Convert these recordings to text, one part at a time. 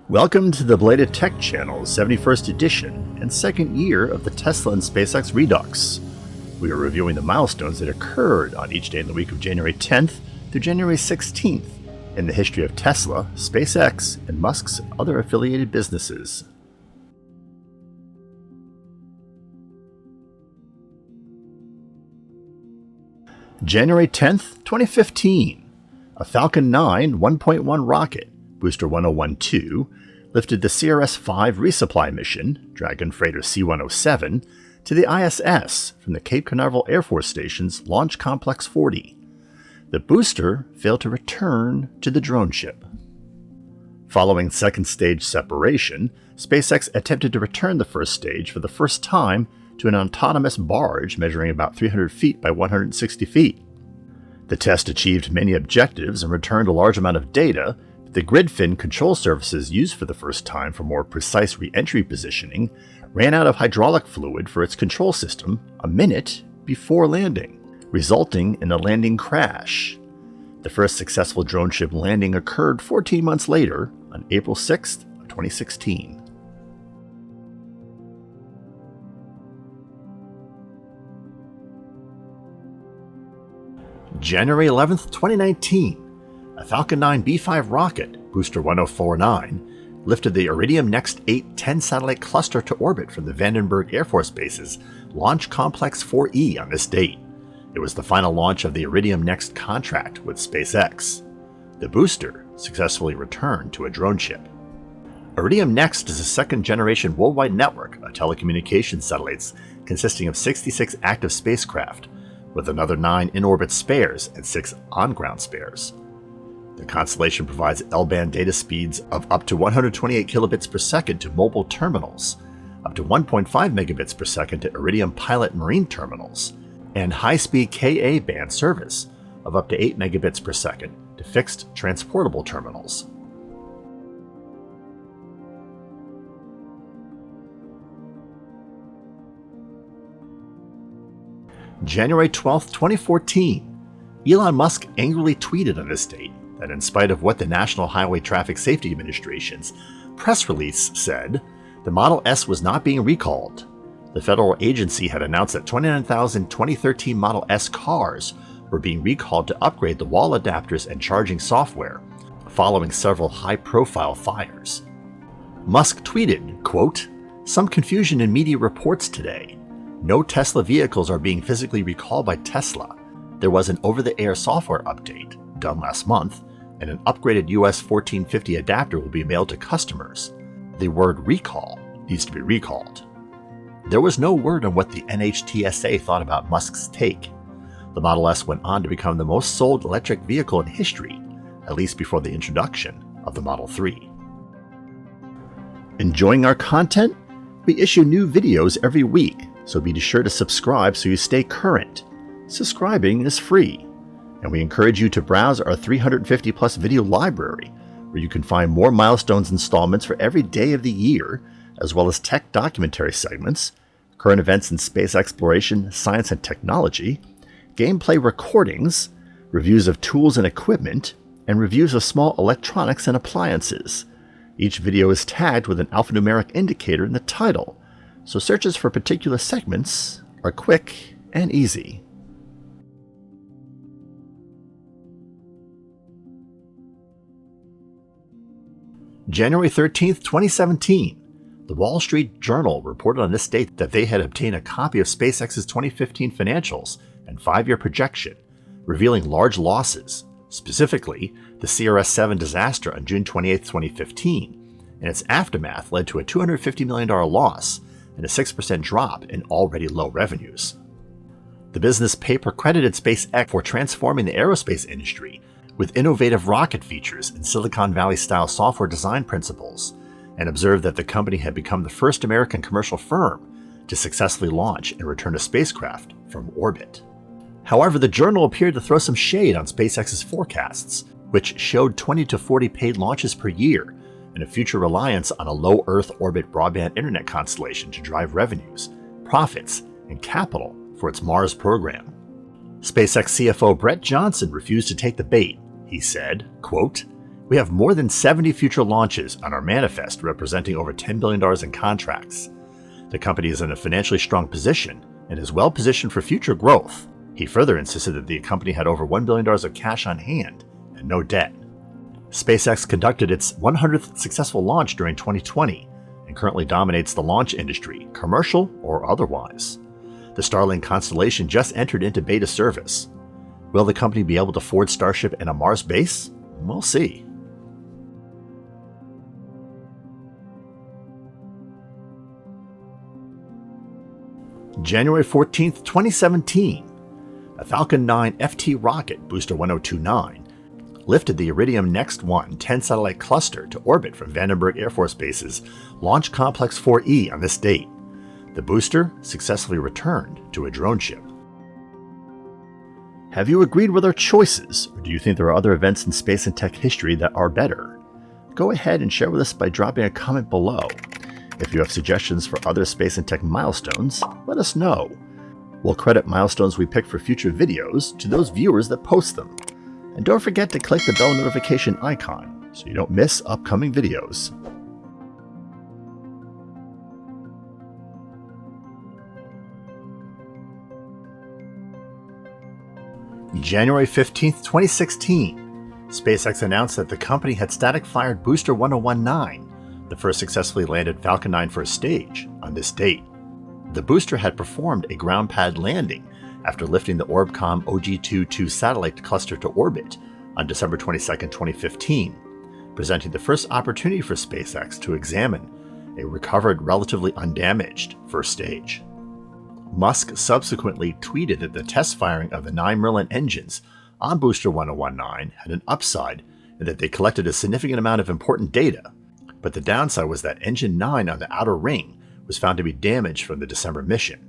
Welcome to the Belated Tech Channel's 71st edition and second year of the Tesla and SpaceX Redux. We are reviewing the milestones that occurred on each day in the week of January 10th through January 16th in the history of Tesla, SpaceX, and Musk's other affiliated businesses. January 10th, 2015. A Falcon 9 1.1 rocket, Booster 1012, lifted the CRS-5 resupply mission, Dragon Freighter C-107, to the ISS from the Cape Canaveral Air Force Station's Launch Complex 40. The booster failed to return to the drone ship. Following second stage separation, SpaceX attempted to return the first stage for the first time to an autonomous barge measuring about 300 feet by 160 feet. The test achieved many objectives and returned a large amount of data, but the grid fin control surfaces used for the first time for more precise re-entry positioning ran out of hydraulic fluid for its control system a minute before landing, resulting in a landing crash. The first successful drone ship landing occurred 14 months later on April 6th of 2016. January 11th, 2019. A Falcon 9 B-5 rocket, Booster 1049, lifted the Iridium Next 8 10-satellite cluster to orbit from the Vandenberg Air Force Base's Launch Complex 4E on this date. It was the final launch of the Iridium Next contract with SpaceX. The booster successfully returned to a drone ship. Iridium Next is a second-generation worldwide network of telecommunications satellites consisting of 66 active spacecraft, with another 9 in-orbit spares and 6 on-ground spares. The constellation provides L-band data speeds of up to 128 kilobits per second to mobile terminals, up to 1.5 megabits per second to Iridium Pilot marine terminals, and high-speed Ka-band service of up to 8 megabits per second to fixed transportable terminals. January 12, 2014. Elon Musk angrily tweeted on this date that in spite of what the National Highway Traffic Safety Administration's press release said, the Model S was not being recalled. The federal agency had announced that 29,000 2013 Model S cars were being recalled to upgrade the wall adapters and charging software, following several high-profile fires. Musk tweeted, quote, "Some confusion in media reports today. No Tesla vehicles are being physically recalled by Tesla. There was an over-the-air software update done last month, and an upgraded US 1450 adapter will be mailed to customers. The word recall needs to be recalled." There was no word on what the NHTSA thought about Musk's take. The Model S went on to become the most sold electric vehicle in history, at least before the introduction of the Model 3. Enjoying our content? We issue new videos every week, so be sure to subscribe so you stay current. Subscribing is free, and we encourage you to browse our 350 plus video library, where you can find more milestones installments for every day of the year, as well as tech documentary segments, current events in space exploration, science and technology, gameplay recordings, reviews of tools and equipment, and reviews of small electronics and appliances. Each video is tagged with an alphanumeric indicator in the title, so searches for particular segments are quick and easy. January 13th, 2017. The Wall Street Journal reported on this date that they had obtained a copy of SpaceX's 2015 financials and 5-year projection, revealing large losses, specifically the CRS-7 disaster on June 28, 2015, and its aftermath led to a $250 million loss and a 6% drop in already low revenues. The business paper credited SpaceX for transforming the aerospace industry with innovative rocket features and Silicon Valley-style software design principles, and observed that the company had become the first American commercial firm to successfully launch and return a spacecraft from orbit. However, the journal appeared to throw some shade on SpaceX's forecasts, which showed 20 to 40 paid launches per year and a future reliance on a low Earth orbit broadband internet constellation to drive revenues, profits, and capital for its Mars program. SpaceX CFO Brett Johnson refused to take the bait. He said, quote, We have more than 70 future launches on our manifest representing over $10 billion in contracts. The company is in a financially strong position and is well positioned for future growth. He further insisted that the company had over $1 billion of cash on hand and no debt. SpaceX conducted its 100th successful launch during 2020 and currently dominates the launch industry, commercial or otherwise. The Starlink constellation just entered into beta service. Will the company be able to forward Starship and a Mars base? We'll see. January 14, 2017, a Falcon 9 FT rocket, Booster 1029, lifted the Iridium Next 1 10-satellite cluster to orbit from Vandenberg Air Force Base's Launch Complex 4E on this date. The booster successfully returned to a drone ship. Have you agreed with our choices, or do you think there are other events in space and tech history that are better? Go ahead and share with us by dropping a comment below. If you have suggestions for other space and tech milestones, let us know. We'll credit milestones we pick for future videos to those viewers that post them. And don't forget to click the bell notification icon so you don't miss upcoming videos. January 15, 2016, SpaceX announced that the company had static-fired Booster 1019, the first successfully landed Falcon 9 first stage, on this date. The booster had performed a ground pad landing after lifting the Orbcomm OG-2 satellite cluster to orbit on December 22, 2015, presenting the first opportunity for SpaceX to examine a recovered, relatively undamaged first stage. Musk subsequently tweeted that the test firing of the 9 Merlin engines on Booster 1019 had an upside and that they collected a significant amount of important data, but the downside was that Engine 9 on the outer ring was found to be damaged from the December mission.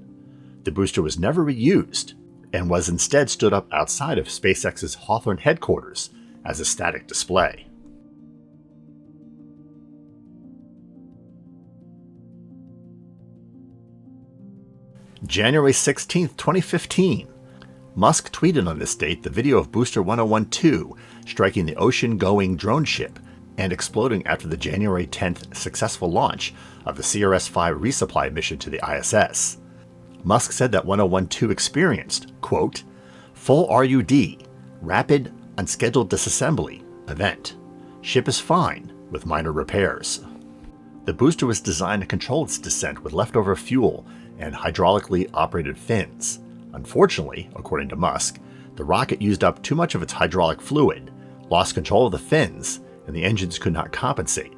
The booster was never reused and was instead stood up outside of SpaceX's Hawthorne headquarters as a static display. January 16, 2015. Musk tweeted on this date the video of Booster 1012 striking the ocean-going drone ship and exploding after the January 10th successful launch of the CRS-5 resupply mission to the ISS. Musk said that 1012 experienced, quote, full RUD, rapid unscheduled disassembly, event. Ship is fine, with minor repairs. The booster was designed to control its descent with leftover fuel and hydraulically operated fins. Unfortunately, according to Musk, the rocket used up too much of its hydraulic fluid, lost control of the fins, and the engines could not compensate.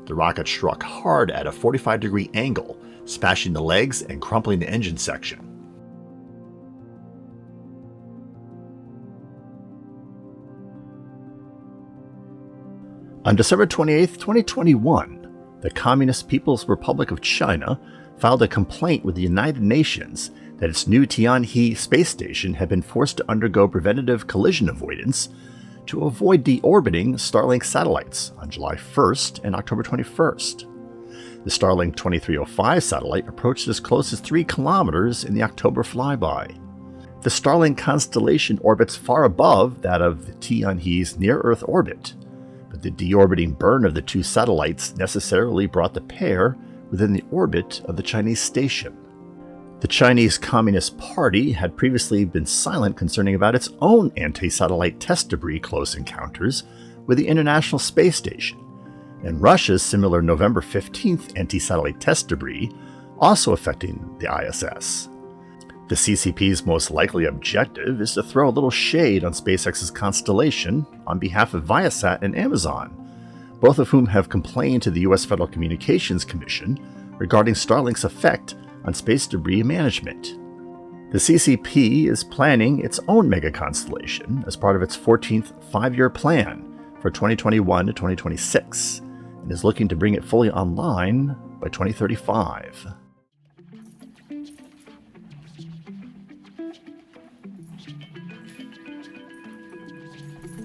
The rocket struck hard at a 45-degree angle, smashing the legs and crumpling the engine section. On December 28, 2021, the Communist People's Republic of China filed a complaint with the United Nations that its new Tianhe space station had been forced to undergo preventative collision avoidance to avoid deorbiting Starlink satellites on July 1st and October 21st. The Starlink 2305 satellite approached as close as 3 kilometers in the October flyby. The Starlink constellation orbits far above that of the Tianhe's near-Earth orbit, but the deorbiting burn of the 2 satellites necessarily brought the pair within the orbit of the Chinese station. The Chinese Communist Party had previously been silent concerning about its own anti-satellite test debris close encounters with the International Space Station, and Russia's similar November 15th anti-satellite test debris also affecting the ISS. The CCP's most likely objective is to throw a little shade on SpaceX's constellation on behalf of Viasat and Amazon, both of whom have complained to the U.S. Federal Communications Commission regarding Starlink's effect on space debris management. The CCP is planning its own mega constellation as part of its 14th 5-year plan for 2021 to 2026, and is looking to bring it fully online by 2035.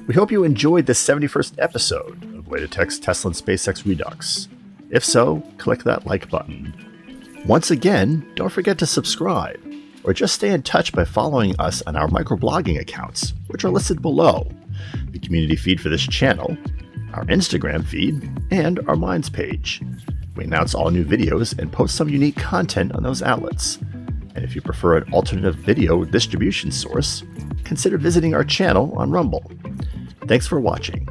We hope you enjoyed this 71st episode of Way to Text Tesla and SpaceX Redux. If so, click that like button. Once again, don't forget to subscribe, or just stay in touch by following us on our microblogging accounts, which are listed below, the community feed for this channel, our Instagram feed, and our Minds page. We announce all new videos and post some unique content on those outlets. And if you prefer an alternative video distribution source, consider visiting our channel on Rumble. Thanks for watching.